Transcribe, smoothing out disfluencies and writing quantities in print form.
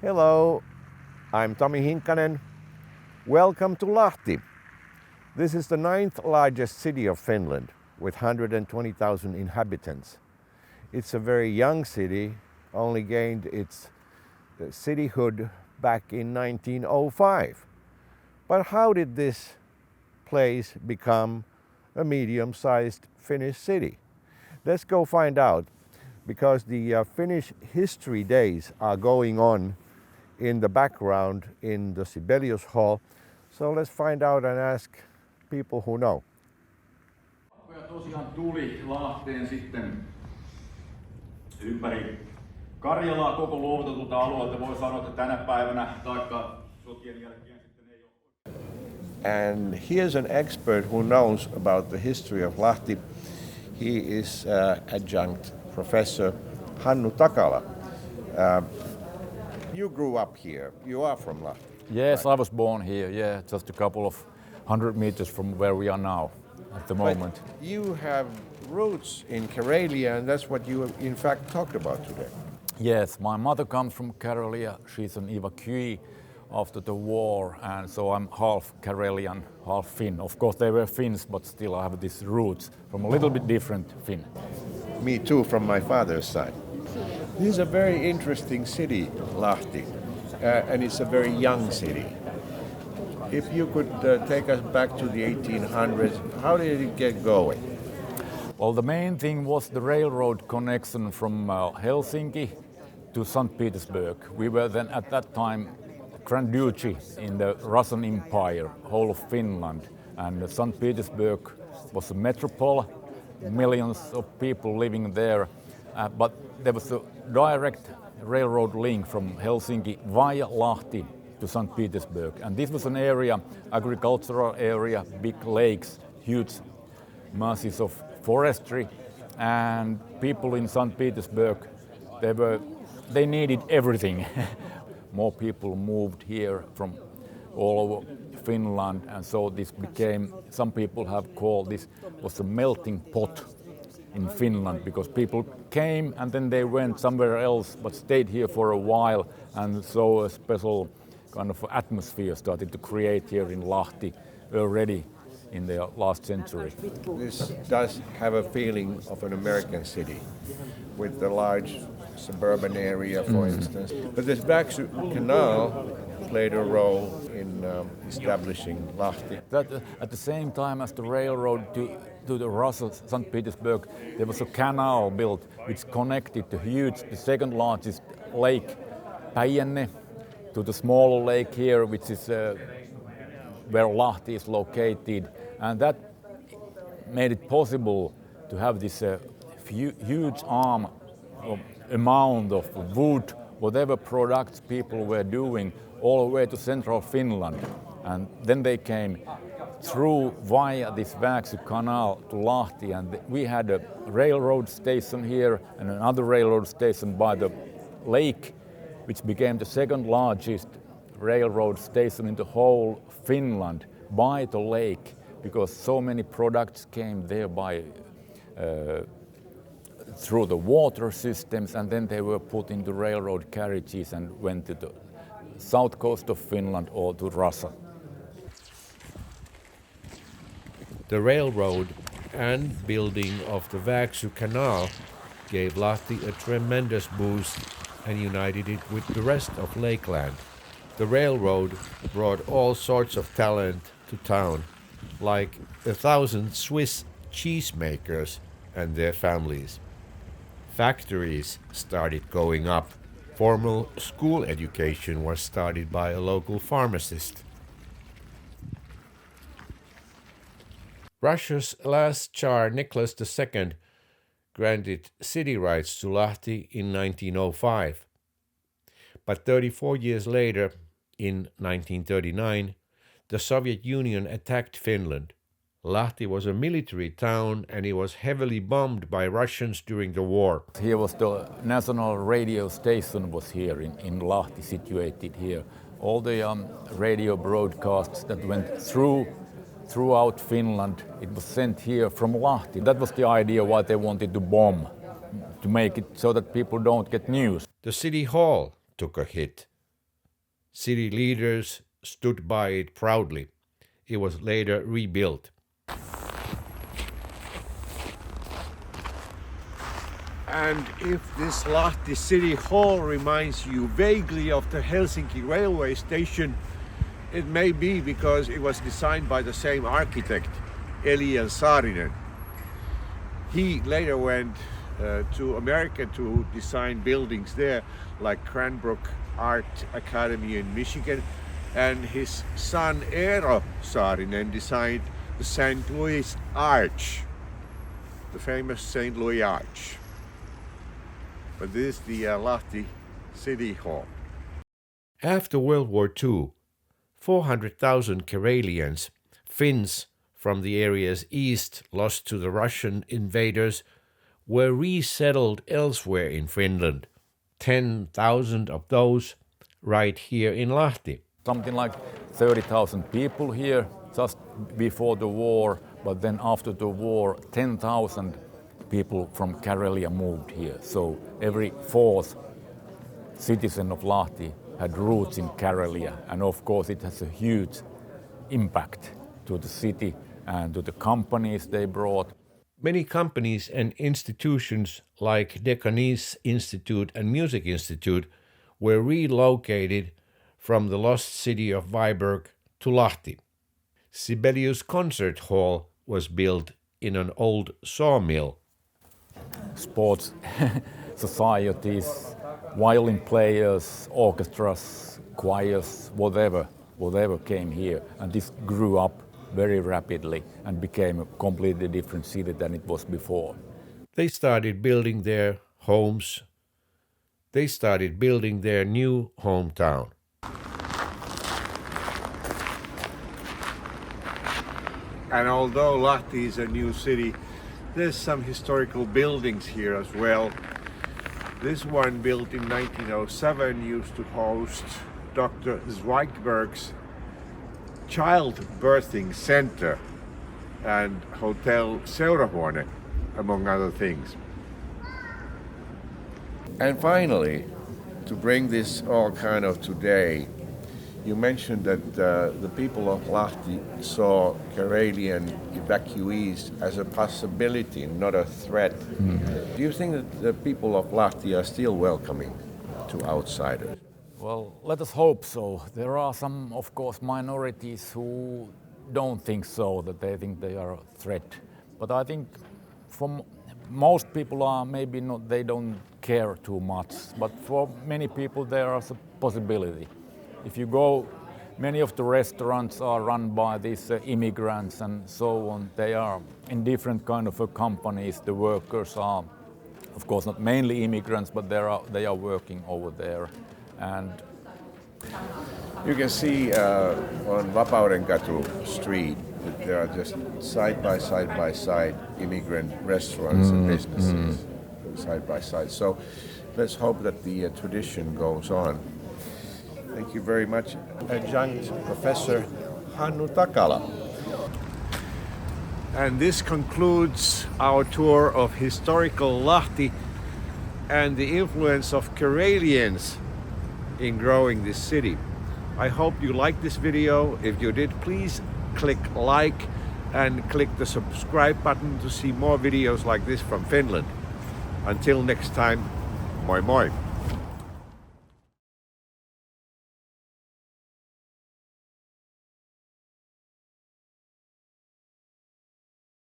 Hello, I'm Tomi Hinkkanen. Welcome to Lahti. This is the 9th largest city of Finland with 120,000 inhabitants. It's a very young city, only gained its cityhood back in 1905. But how did this place become a medium-sized Finnish city? Let's go find out, because the Finnish history days are going on in the background in the Sibelius Hall. So let's find out and ask people who know. Ja tosiaan tuli Lahteen sitten ympäri Karjalaa koko luovutetulta alueelta. Voi sanoa, että tänä päivänä taikka sotien jälkeen sitten ei ole. And here's an expert who knows about the history of Lahti. He is adjunct professor Hannu Takala. You grew up here. You are from Lahti. Yes, right? I was born here, just a couple of 100 meters from where we are now at the moment. But you have roots in Karelia, and that's what you in fact talked about today. Yes, my mother comes from Karelia. She's an evacuee after the war, and so I'm half Karelian, half Finn. Of course, they were Finns, but still I have these roots from a little bit different Finn. Me too, from my father's side. This is a very interesting city, Lahti, and it's a very young city. If you could take us back to the 1800s, how did it get going? Well, the main thing was the railroad connection from Helsinki to St. Petersburg. We were then at that time Grand Duchy in the Russian Empire, whole of Finland, and St. Petersburg was a metropole, millions of people living there, but there was a direct railroad link from Helsinki via Lahti to St. Petersburg, and this was an area, agricultural area, big lakes, huge masses of forestry, and people in St. Petersburg, they needed everything. More people moved here from all over Finland, and so this became, some people have called this was a melting pot in Finland, because people came and then they went somewhere else but stayed here for a while, and so a special kind of atmosphere started to create here in Lahti already in the last century. This does have a feeling of an American city with the large suburban area, for instance. But this Väksy Canal played a role in establishing Lahti. That, at the same time as the railroad to the Russia, St. Petersburg, there was a canal built which connected the second largest lake, Päijänne, to the smaller lake here, which is where Lahti is located, and that made it possible to have this huge amount of wood, whatever products people were doing, all the way to central Finland. And then they came through via this Väksy Canal to Lahti, and we had a railroad station here and another railroad station by the lake, which became the second largest railroad station in the whole Finland by the lake, because so many products came there through the water systems, and then they were put into railroad carriages and went to the south coast of Finland or to Russia. The railroad and building of the Väksy Canal gave Lahti a tremendous boost and united it with the rest of Lakeland. The railroad brought all sorts of talent to town, like 1,000 Swiss cheesemakers and their families. Factories started going up. Formal school education was started by a local pharmacist. Russia's last Tsar Nicholas II granted city rights to Lahti in 1905. But 34 years later, in 1939, the Soviet Union attacked Finland. Lahti was a military town and it was heavily bombed by Russians during the war. Here was the national radio station was here in Lahti, situated here. All the radio broadcasts that went throughout Finland, it was sent here from Lahti. That was the idea why they wanted to bomb, to make it so that people don't get news. The city hall took a hit. City leaders stood by it proudly. It was later rebuilt. And if this Lahti City Hall reminds you vaguely of the Helsinki railway station, it may be because it was designed by the same architect, Eliel Saarinen. He later went to America to design buildings there, like Cranbrook Art Academy in Michigan, and his son Eero Saarinen designed the St. Louis Arch, the famous St. Louis Arch. But this is the Lahti City Hall. After World War II, 400,000 Karelians, Finns from the areas east lost to the Russian invaders, were resettled elsewhere in Finland. 10,000 of those right here in Lahti. Something like 30,000 people here just before the war, but then after the war, 10,000 people from Karelia moved here. So every fourth citizen of Lahti had roots in Karelia, and of course it has a huge impact to the city and to the companies they brought. Many companies and institutions like Dekanese Institute and Music Institute were relocated from the lost city of Viborg to Lahti. Sibelius Concert Hall was built in an old sawmill. Sports societies, violin players, orchestras, choirs, whatever came here, and this grew up very rapidly and became a completely different city than it was before. They started building their homes. They started building their new hometown. And although Lahti is a new city, there's some historical buildings here as well. This one, built in 1907, used to host Dr. Zweigberg's childbirthing center and Hotel Seurahuone, among other things. And finally, to bring this all kind of today, you mentioned that the people of Lahti saw Karelian evacuees as a possibility, not a threat. Do you think that the people of Lahti are still welcoming to outsiders? Well, let us hope so. There are some, of course, minorities who don't think so, that they think they are a threat. But I think for most people are maybe not, they don't care too much. But for many people there is a possibility. If you go, many of the restaurants are run by these immigrants and so on. They are in different kind of companies. The workers are, of course, not mainly immigrants, but they are working over there. And you can see on Vapaudenkatu street that there are just side by side immigrant restaurants and businesses side by side. So let's hope that the tradition goes on. Thank you very much, Adjunct Professor Hannu Takala. And this concludes our tour of historical Lahti and the influence of Karelians in growing this city. I hope you liked this video. If you did, please click like and click the subscribe button to see more videos like this from Finland. Until next time, moi moi!